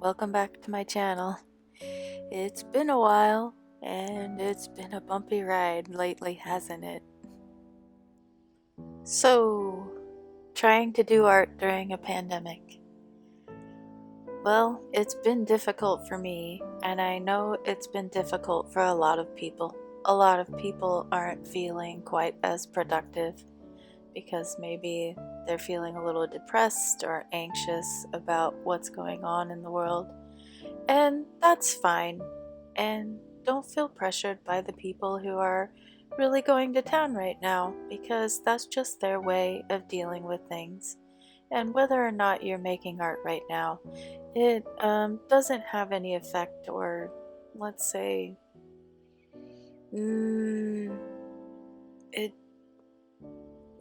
welcome back to my channel. It's been a while and it's been a bumpy ride lately, hasn't it? So, trying to do art during a pandemic. Well, it's been difficult for me, and I know it's been difficult for a lot of people. A lot of people aren't feeling quite as productive because maybe they're feeling a little depressed or anxious about what's going on in the world. And that's fine. And don't feel pressured by the people who are really going to town right now, because that's just their way of dealing with things. And whether or not you're making art right now, it doesn't have any effect, or let's say, mm, it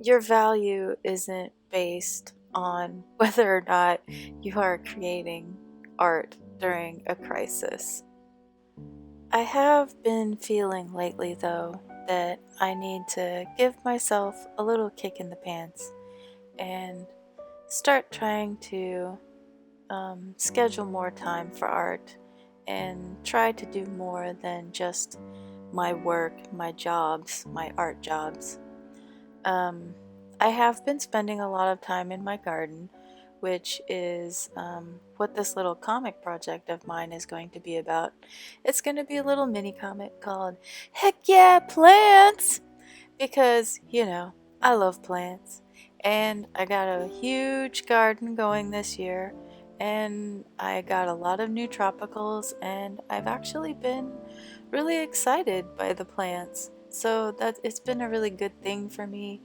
your value isn't based on whether or not you are creating art during a crisis. I have been feeling lately, though, that I need to give myself a little kick in the pants and start trying to schedule more time for art and try to do more than just my work, my jobs, my art jobs. Um, I have been spending a lot of time in my garden, which is what this little comic project of mine is going to be about. It's going to be a little mini comic called Heck Yeah Plants! Because, I love plants. And I got a huge garden going this year, and I got a lot of new tropicals, and I've actually been really excited by the plants. So that it's been a really good thing for me,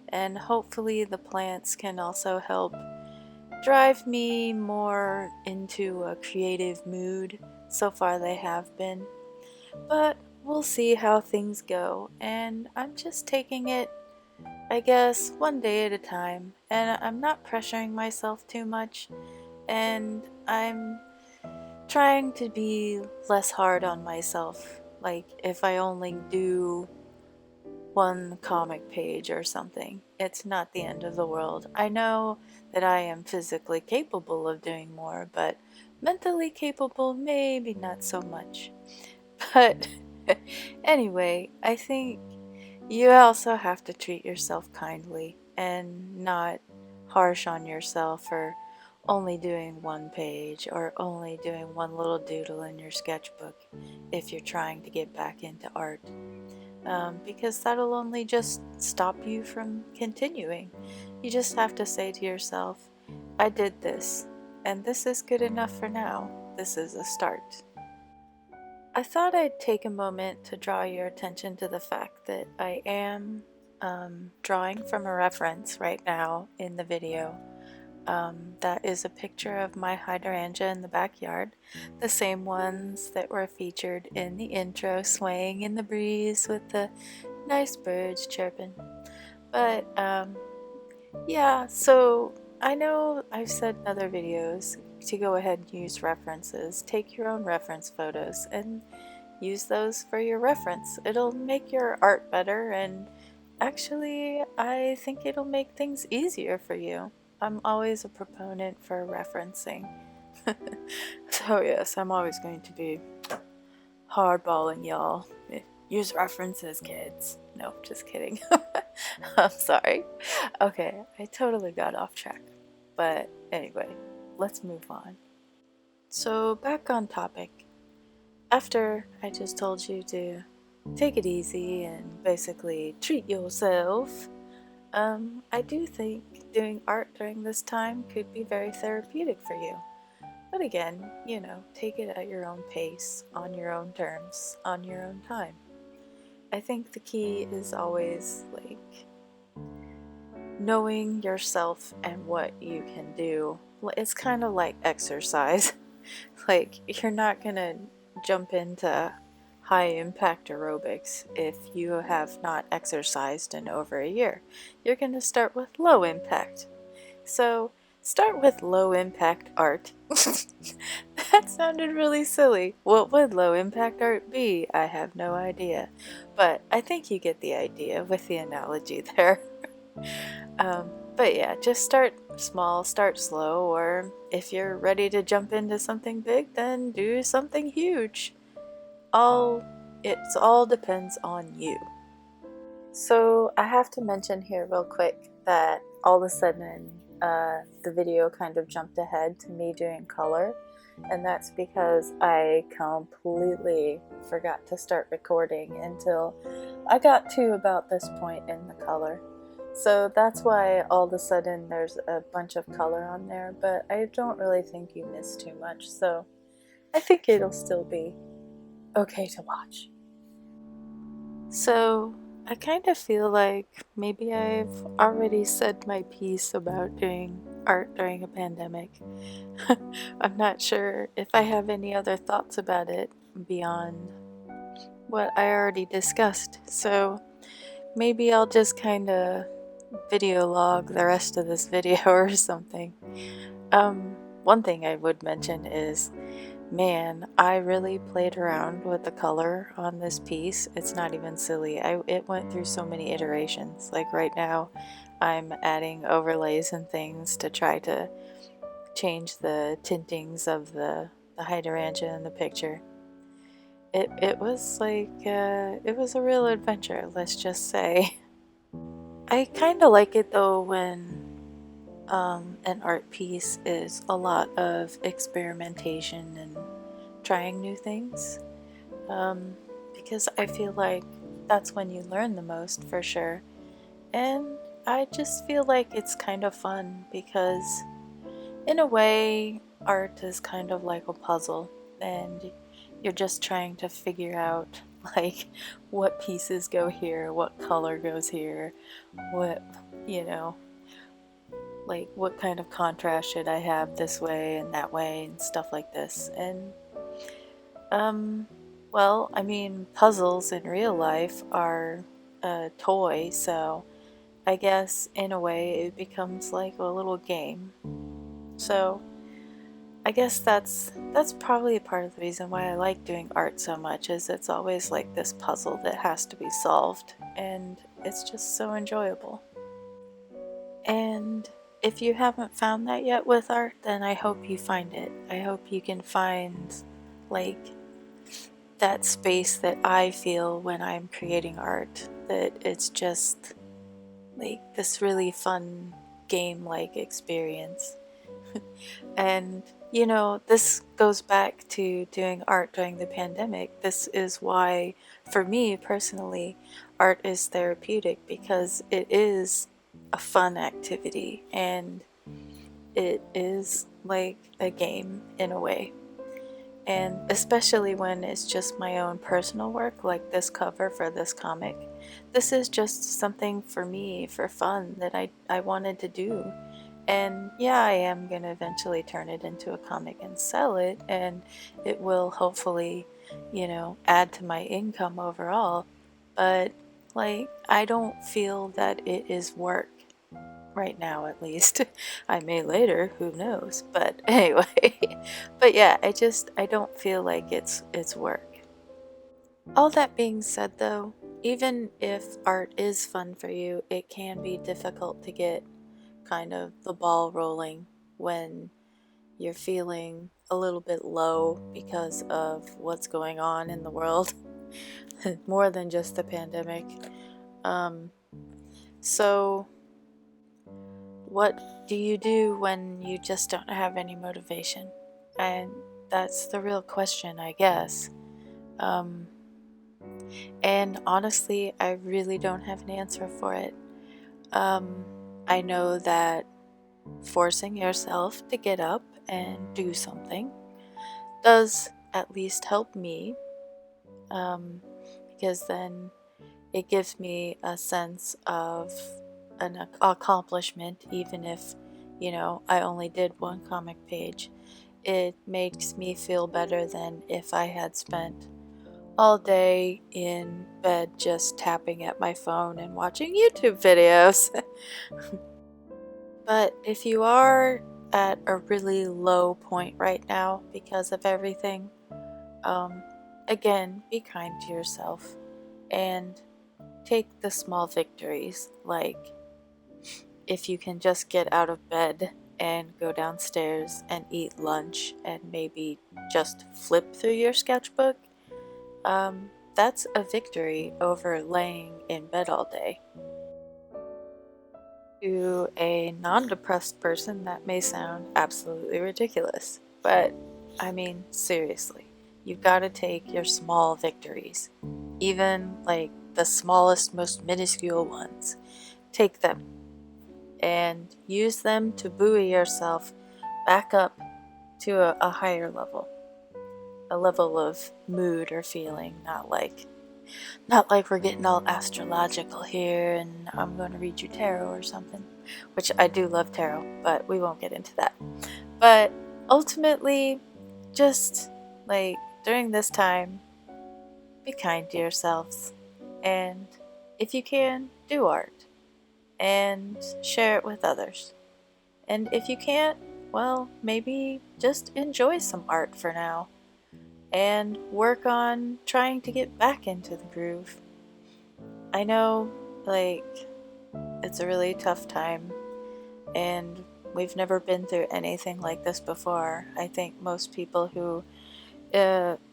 and hopefully the plants can also help drive me more into a creative mood. So far they have been, but we'll see how things go, and I'm just taking it, I guess, one day at a time, and I'm not pressuring myself too much, and I'm trying to be less hard on myself. Like, if I only do one comic page or something, it's not the end of the world. I know that I am physically capable of doing more, but mentally capable, maybe not so much. But anyway, I think you also have to treat yourself kindly and not harsh on yourself for only doing one page or only doing one little doodle in your sketchbook if you're trying to get back into art. Because that'll only just stop you from continuing. You just have to say to yourself, I did this, and this is good enough for now. This is a start. I thought I'd take a moment to draw your attention to the fact that I am drawing from a reference right now in the video. That is a picture of my hydrangea in the backyard, the same ones that were featured in the intro, swaying in the breeze with the nice birds chirping. But yeah, so I know I've said in other videos to go ahead and use references. Take your own reference photos and use those for your reference. It'll make your art better, and actually I think it'll make things easier for you. I'm always a proponent for referencing. So yes, I'm always going to be hardballing y'all. Use references, kids. No, just kidding. I'm sorry. Okay, I totally got off track. But anyway, let's move on. So back on topic. After I just told you to take it easy and basically treat yourself, I do think doing art during this time could be very therapeutic for you. But again, take it at your own pace, on your own terms, on your own time. I think the key is always knowing yourself and what you can do. It's kind of like exercise. You're not gonna jump into high impact aerobics if you have not exercised in over a year. You're gonna start with low impact. So start with low impact art. That sounded really silly. What would low impact art be? I have no idea. But I think you get the idea with the analogy there. But yeah, just start small, start slow, or if you're ready to jump into something big, then do something huge. It all depends on you. So I have to mention here real quick that all of a sudden the video kind of jumped ahead to me doing color, and that's because I completely forgot to start recording until I got to about this point in the color. So that's why all of a sudden there's a bunch of color on there, but I don't really think you missed too much, so I think it'll still be okay to watch. So I kind of feel like maybe I've already said my piece about doing art during a pandemic. I'm not sure if I have any other thoughts about it beyond what I already discussed. So maybe I'll just kind of video log the rest of this video or something. One thing I would mention is, man, I really played around with the color on this piece. It's not even silly. It went through so many iterations. Like right now, I'm adding overlays and things to try to change the tintings of the hydrangea in the picture. It was like, it was a real adventure, let's just say. I kind of like it though when an art piece is a lot of experimentation and trying new things, because I feel like that's when you learn the most for sure. And I just feel like it's kind of fun because, in a way, art is kind of like a puzzle, and you're just trying to figure out like what pieces go here, what color goes here, what, you know, like what kind of contrast should I have this way and that way and stuff like this. And well, I mean, puzzles in real life are a toy, so I guess in a way it becomes like a little game. So I guess that's probably a part of the reason why I like doing art so much, is it's always like this puzzle that has to be solved, and it's just so enjoyable. And if you haven't found that yet with art, then I hope you find it. I hope you can find like that space that I feel when I'm creating art, that it's just like this really fun game-like experience. And you know, this goes back to doing art during the pandemic. This is why, for me personally, art is therapeutic, because it is a fun activity and it is like a game in a way. And especially when it's just my own personal work, like this cover for this comic. This is just something for me, for fun, that I wanted to do. And yeah, I am going to eventually turn it into a comic and sell it, and it will hopefully, you know, add to my income overall. But, like, I don't feel that it is work right now, at least. I may later, who knows? But anyway, but yeah, I don't feel like it's work. All that being said though, even if art is fun for you, it can be difficult to get kind of the ball rolling when you're feeling a little bit low because of what's going on in the world, more than just the pandemic. Um, so what do you do when you just don't have any motivation? And that's the real question, I guess. Um, and honestly, I really don't have an answer for it. Um, I know that forcing yourself to get up and do something does at least help me, um, because then it gives me a sense of an accomplishment, even if, you know, I only did one comic page. It makes me feel better than if I had spent all day in bed just tapping at my phone and watching YouTube videos. But if you are at a really low point right now because of everything, um, again, be kind to yourself and take the small victories, like if you can just get out of bed and go downstairs and eat lunch and maybe just flip through your sketchbook, that's a victory over laying in bed all day. To a non-depressed person, that may sound absolutely ridiculous, but I mean, seriously, you've got to take your small victories, even like the smallest, most minuscule ones. Take them and use them to buoy yourself back up to a higher level, a level of mood or feeling, not like we're getting all astrological here and I'm going to read you tarot or something, which I do love tarot, but we won't get into that. But ultimately, just like during this time, be kind to yourselves, and if you can, do art and share it with others. And if you can't, well, maybe just enjoy some art for now and work on trying to get back into the groove. I know, like, it's a really tough time, and we've never been through anything like this before. I think most people who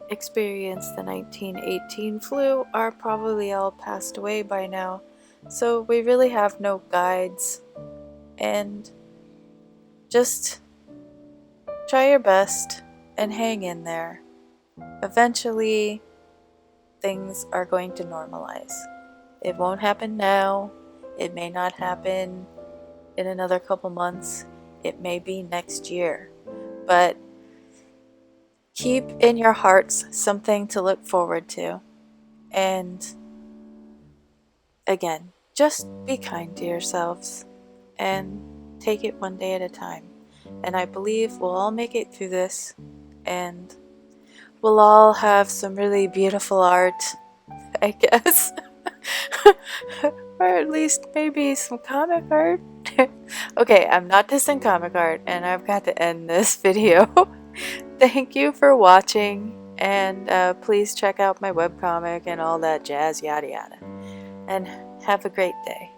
experienced the 1918 flu are probably all passed away by now, so we really have no guides, and just try your best and hang in there. Eventually, things are going to normalize. It won't happen now. It may not happen in another couple months. It may be next year. But keep in your hearts something to look forward to. And again, just be kind to yourselves and take it one day at a time. And I believe we'll all make it through this, and we'll all have some really beautiful art, I guess. Or at least maybe some comic art. Okay, I'm not dissing comic art, and I've got to end this video. Thank you for watching, and please check out my webcomic and all that jazz, yada yada. And have a great day.